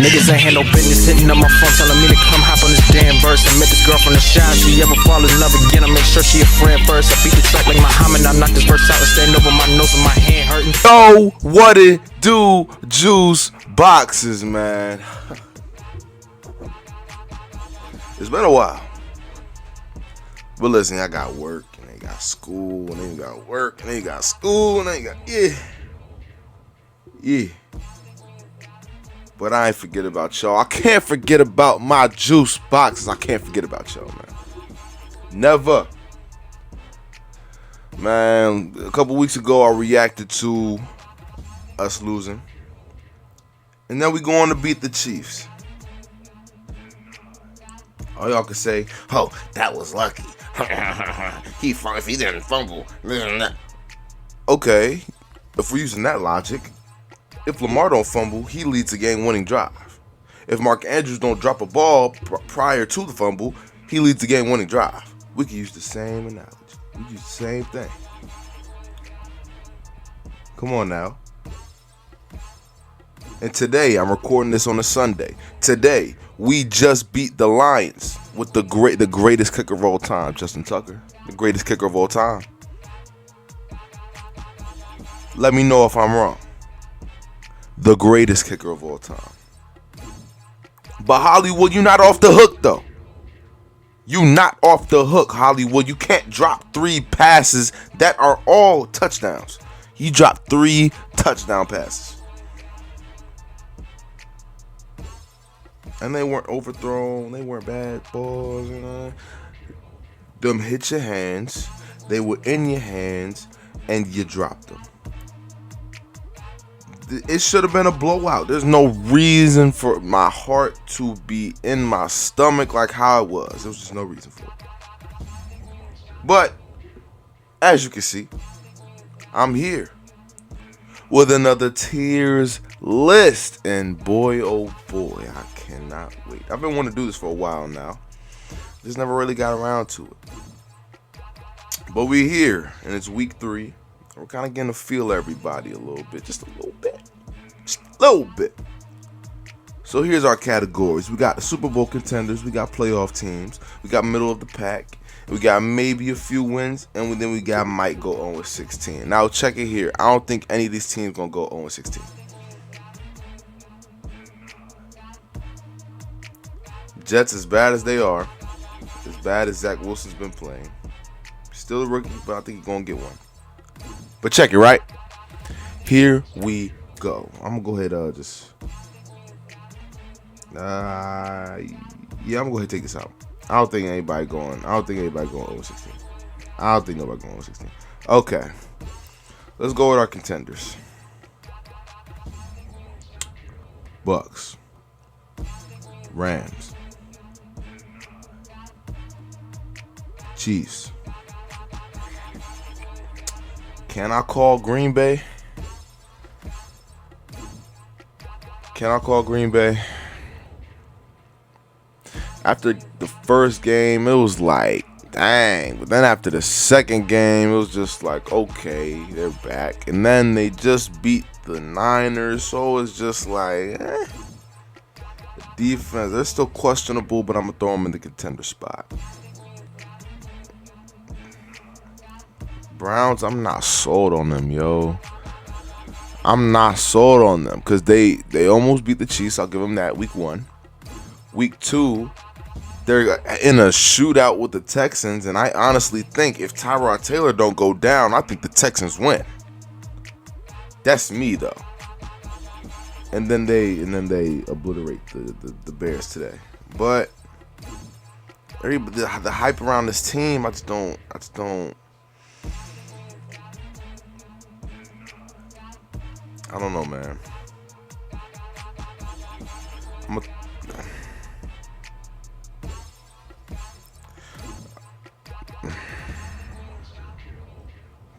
Niggas ain't had no business hitting on my phone, telling me to come hop on this damn verse. I met this girl from the shop, she ever fall in love again, I make sure she a friend first. I beat the track like Muhammad, I knock this verse out and stand over my nose with my hand hurting. Yo, what it do, Juice Boxes, man. It's been a while. But listen, I got work, and they got school, and they got work, and they got school, and they got, yeah. But I ain't forget about y'all. I can't forget about my Juice Boxes. I can't forget about y'all, man. Never. Man, a couple weeks ago, I reacted to us losing. And then we go on to beat the Chiefs. All y'all can say, oh, that was lucky. If he didn't fumble. Okay, if we're using that logic, if Lamar don't fumble, he leads a game-winning drive. If Mark Andrews don't drop a ball prior to the fumble, he leads the game-winning drive. We can use the same analogy. We use the same thing. Come on now. And today, I'm recording this on a Sunday. Today, we just beat the Lions with the greatest kicker of all time, Justin Tucker. The greatest kicker of all time. Let me know if I'm wrong. The greatest kicker of all time. But Hollywood, you're not off the hook, though. You not off the hook, Hollywood. You can't drop 3 passes that are all touchdowns. You dropped 3 touchdown passes. And they weren't overthrown. They weren't bad balls, you know. Them hit your hands. They were in your hands, and you dropped them. It should have been a blowout. There's no reason for my heart to be in my stomach like how it was. There was just no reason for it. But, as you can see, I'm here with another TIERS list. And boy, oh boy, I cannot wait. I've been wanting to do this for a while now. Just never really got around to it. But we're here, and it's week 3. We're kind of getting to feel everybody a little bit. Just a little bit. Just a little bit. So here's our categories. We got the Super Bowl contenders. We got playoff teams. We got middle of the pack. We got maybe a few wins. And then we got might go 0-16. Now check it here. I don't think any of these teams going to go 0-16. Jets, as bad as they are, as bad as Zach Wilson's been playing, still a rookie, but I think he's going to get one. But check it, right? Here we go. I'm going to go ahead I'm going to go ahead and take this out. I don't think anybody going 0-16. I don't think nobody going 0-16. Okay. Let's go with our contenders. Bucks. Rams. Chiefs. Can I call Green Bay? After the first game, it was like, dang. But then after the second game, it was just like, okay, they're back. And then they just beat the Niners, so it's just like, The defense, they're still questionable, but I'm going to throw them in the contender spot. Browns, I'm not sold on them, yo. I'm not sold on them because they almost beat the Chiefs. I'll give them that week 1. Week 2, they're in a shootout with the Texans, and I honestly think if Tyrod Taylor don't go down, I think the Texans win. That's me, though. And then they obliterate the Bears today. But the hype around this team, I just don't. I don't know, man.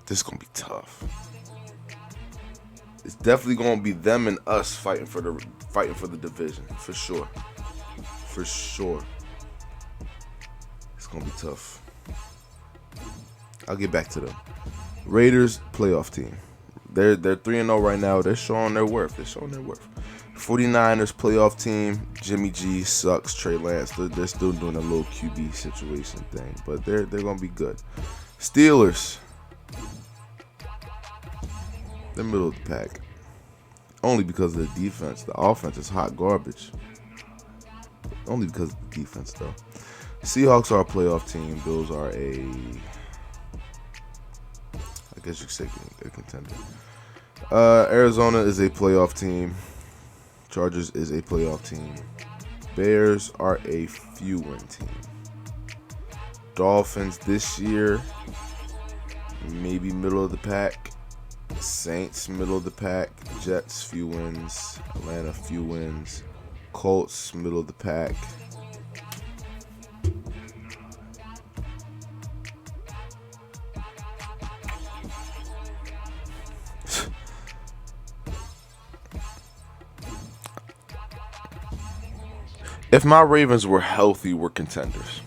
This is gonna be tough. It's definitely gonna be them and us fighting for the division, for sure. It's gonna be tough. I'll get back to them. Raiders playoff team. They're 3-0 right now. They're showing their worth. 49ers playoff team. Jimmy G sucks. Trey Lance. They're still doing a little QB situation thing, but they're gonna be good. Steelers. They're middle of the pack. Only because of the defense. The offense is hot garbage. Only because of the defense, though. Seahawks are a playoff team. Bills are I guess you could say a contender. Arizona is a playoff team. Chargers is a playoff team. Bears are a few-win team. Dolphins this year, maybe middle of the pack. Saints, middle of the pack. Jets, few wins. Atlanta, few wins. Colts, middle of the pack. If my Ravens were healthy, we're contenders.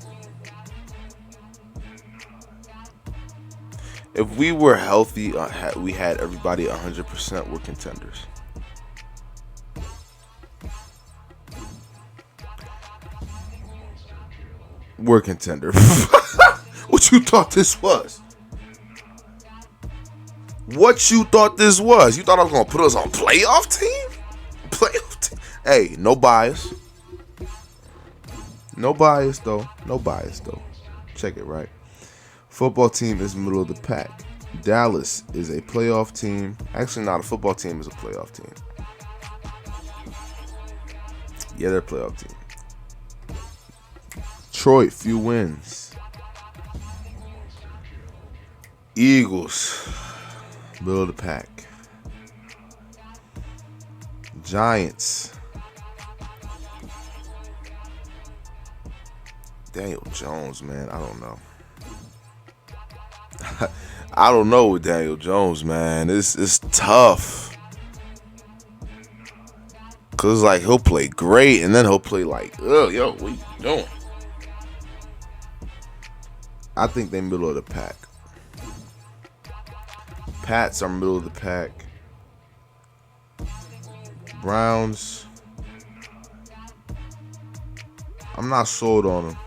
If we were healthy, we had everybody 100%, we're contenders. We're contender. What you thought this was? What you thought this was? You thought I was going to put us on playoff team? Playoff team? Hey, no bias. No bias, though. No bias, though. Check it, right? Football team is middle of the pack. Dallas is a playoff team. Actually, not a football team is a playoff team. Yeah, they're a playoff team. Detroit, few wins. Eagles, middle of the pack. Giants. Daniel Jones, man, I don't know. I don't know with Daniel Jones, man. It's tough. Cause like he'll play great and then he'll play like, oh, yo, what you doing? I think they middle of the pack. Pats are middle of the pack. Browns, I'm not sold on them.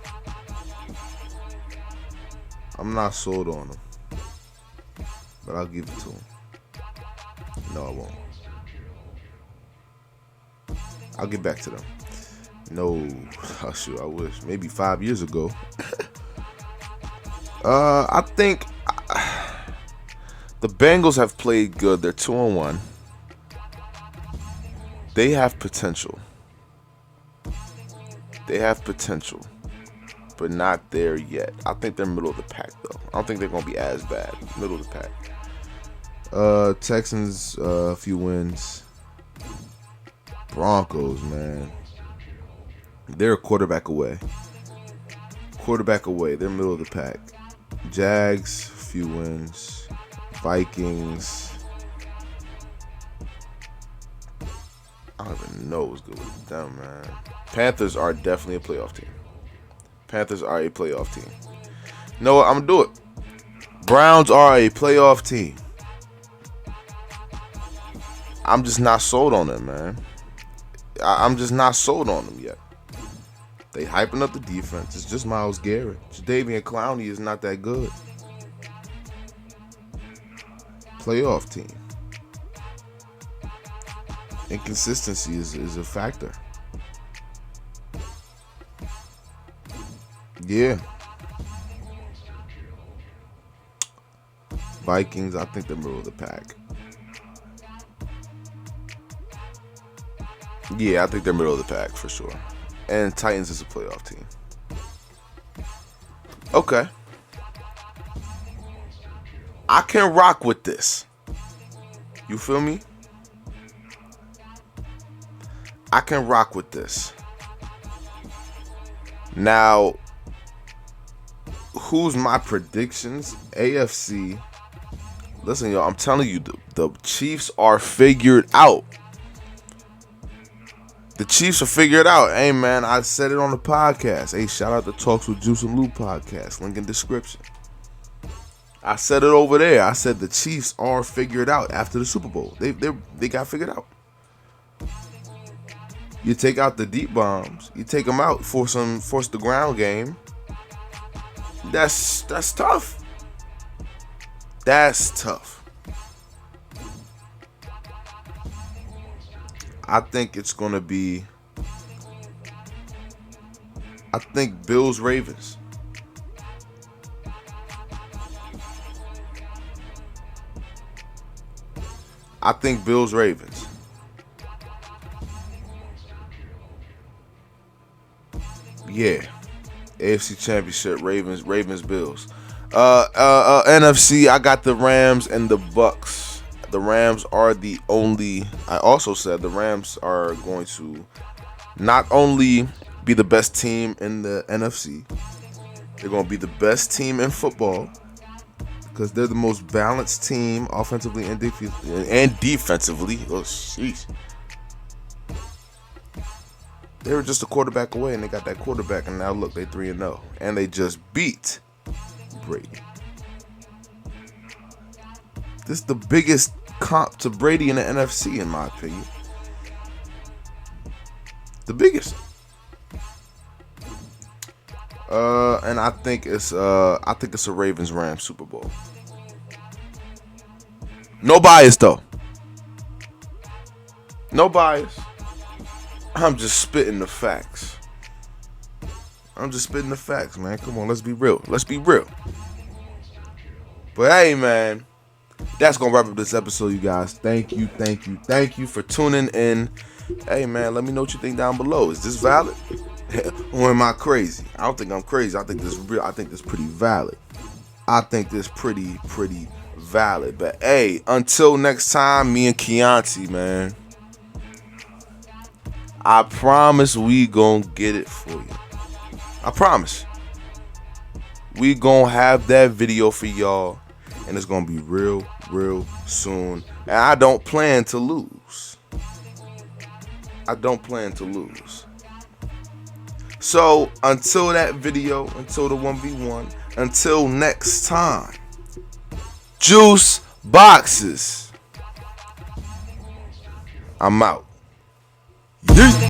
But I'll give it to them. No, I won't. I'll get back to them. No, oh, shoot, I wish. Maybe 5 years ago. I think the Bengals have played good. They're 2-1. They have potential. But not there yet. I think they're middle of the pack, though. I don't think they're going to be as bad. Middle of the pack. Texans, a few wins. Broncos, man. They're a quarterback away. They're middle of the pack. Jags, few wins. Vikings. I don't even know what's good with them, man. Panthers are definitely a playoff team. You know what? I'm going to do it. Browns are a playoff team. I'm just not sold on them, man. I'm just not sold on them yet. They hyping up the defense. It's just Myles Garrett. Jadeveon Clowney is not that good. Playoff team. Inconsistency is a factor. Yeah. Vikings, I think they're middle of the pack. Yeah, I think they're middle of the pack for sure. And Titans is a playoff team. Okay. I can rock with this. You feel me? I can rock with this. Now, who's my predictions? AFC. Listen, y'all, I'm telling you, the Chiefs are figured out. The Chiefs are figured out. Hey, man, I said it on the podcast. Hey, shout out to Talks with Juice and Lew Podcast. Link in description. I said it over there. I said the Chiefs are figured out after the Super Bowl. They got figured out. You take out the deep bombs. You take them out for force the ground game. That's tough. That's tough. I think it's gonna be. I think Bills Ravens. I think Bills Ravens. Yeah. AFC Championship, Ravens, Bills. NFC, I got the Rams and the Bucks. The Rams are the only. I also said the Rams are going to not only be the best team in the NFC, they're going to be the best team in football because they're the most balanced team offensively and defensively. Oh, sheesh. They were just a quarterback away, and they got that quarterback, and now look, they 3-0, and they just beat Brady. This is the biggest comp to Brady in the NFC, in my opinion. The biggest. And I think it's a Ravens-Rams Super Bowl. No bias though. No bias. I'm just spitting the facts. Man. Come on, let's be real. But hey, man, that's gonna wrap up this episode, you guys. Thank you for tuning in. Hey, man, let me know what you think down below. Is this valid? Or am I crazy? I don't think I'm crazy. I think this is real. I think this is pretty valid. But hey, until next time, me and Keontae, man, I promise we gonna get it for you. I promise. We gonna have that video for y'all, and it's gonna be real soon. And I don't plan to lose. So, until that video, until the 1v1, until next time, Juice Boxes. I'm out. Yeet.